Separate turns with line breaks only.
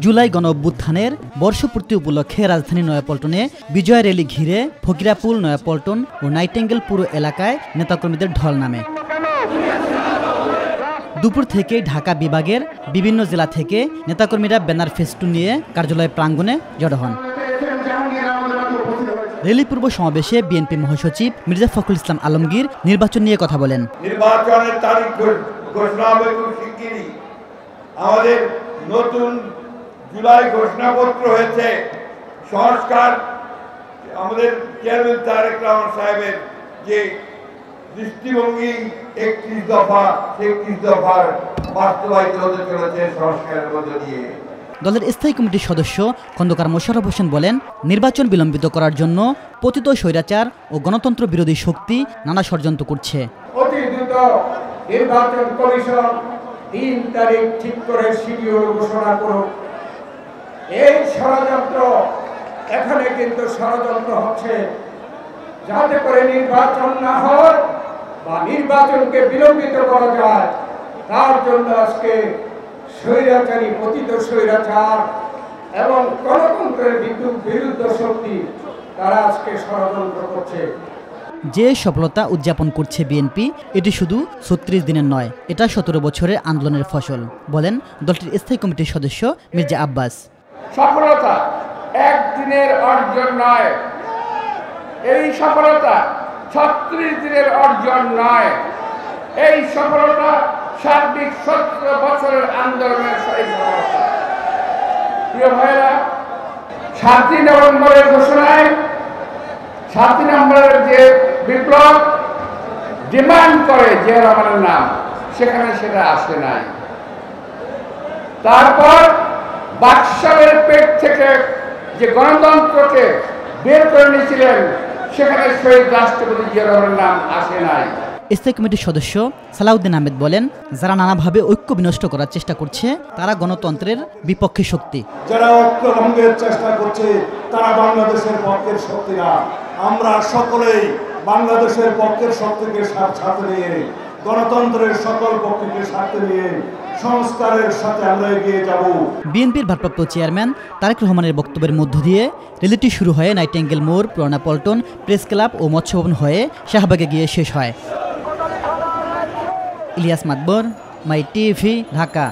জুলাই গণ অভ্যুত্থানের বর্ষপূর্তি উপলক্ষে রাজধানী নয়াপল্টনে বিজয় র্যালি ঘিরে ফকিরাপুল, নয়াপল্টন ও নাইটেঙ্গেল পুরো এলাকায় নেতাকর্মীদের ঢল নামে। দুপুর থেকে ঢাকা বিভাগের বিভিন্ন জেলা থেকে নেতাকর্মীরা ব্যানার ফেস্টুন নিয়ে কার্যালয় প্রাঙ্গণে জড়ো হন। র্যালি পূর্ব সমাবেশে বিএনপি মহাসচিব মির্জা ফখরুল ইসলাম আলমগীর নির্বাচন নিয়ে কথা বলেন।
নির্বাচনের তারিখ ঘোষণা হবে খুব শিগগিরই। আমাদের নতুন জুলাই ঘোষণাপত্র হয়েছে। সংস্কার আমাদের চেয়ারম্যান তারেক রহমান সাহেবের যে দৃষ্টিভঙ্গি 31 দফা, 31 দফার বাস্তবায়িত হতে চলেছে সংস্কারের মধ্য দিয়ে।
দলের স্থায়ী কমিটির সদস্য খন্দকার মোশাররফ হোসেন বলেন, নির্বাচন বিলম্বিত করার জন্য পতিত স্বৈরাচার ও গণতন্ত্র বিরোধী শক্তি নানা ষড়যন্ত্র করছে।
অতি দ্রুত নির্বাচন কমিশন 3 তারিখ ঠিক করে শিডিউল ঘোষণা করুক। এই ষড়যন্ত্র এখানে কিন্তু ষড়যন্ত্র হচ্ছে যাতে করে নির্বাচন না হয় বা নির্বাচনকে বিলম্বিত করা যায়। তার জন্য আজকে স্বৈরাচারী, পতিত স্বৈরাচার এবং গণতন্ত্রের বিরুদ্ধ শক্তি তারা আজকে ষড়যন্ত্র করছে।
যে সফলতা উদযাপন করছে বিএনপি, এটি শুধু 36 দিনের নয়, এটা 17 বছরের আন্দোলনের ফসল বলেন দলটির স্থায়ী কমিটির সদস্য মির্জা আব্বাস।
সফলতা একদিনের অর্জন নয়, এই সফলতা 36 দিনের অর্জন নয়, এই সফলতা সার্বিক 17 বছরের আন্দোলনের সফলতা। প্রিয় ভাইরা, 7 নভেম্বরের ঘোষণায় 7 নভেম্বরের যে বিপ্লব ডিমান্ড করে জিয়া রহমানের নাম, সেখানে সেটা আসে নাই। তারপর বাকশালের পেট থেকে যে গণতন্ত্রকে বের করে নিয়েছিলেন, সেখানে শহীদ রাষ্ট্রপতি জিয়া রহমানের নাম আসে নাই।
স্থায়ী কমিটির সদস্য সালাউদ্দিন আহমেদ বলেন, যারা নানাভাবে ঐক্য বিনষ্ট করার চেষ্টা করছে তারা গণতন্ত্রের বিপক্ষে শক্তি।
যারা ঐক্য ভঙ্গের চেষ্টা করছে তারা বাংলাদেশের পক্ষের শক্তি না। আমরা সকলেই বাংলাদেশের পক্ষের শক্তিকে সাথে নিয়ে, গণতন্ত্রের সকল পক্ষকে সাথে নিয়ে সংস্কারের সাথে আমরা এগিয়ে যাব।
বিএনপির ভারপ্রাপ্ত চেয়ারম্যান তারেক রহমানের বক্তব্যের মধ্য দিয়ে র্যালিটি শুরু হয়ে নাইটেঙ্গেল মোড়, পুরানা পল্টন, প্রেস ক্লাব ও মৎস্য ভবন হয়ে শাহবাগে গিয়ে শেষ হয়। ইলিয়াস মাতবর, মাই টিভি, ঢাকা।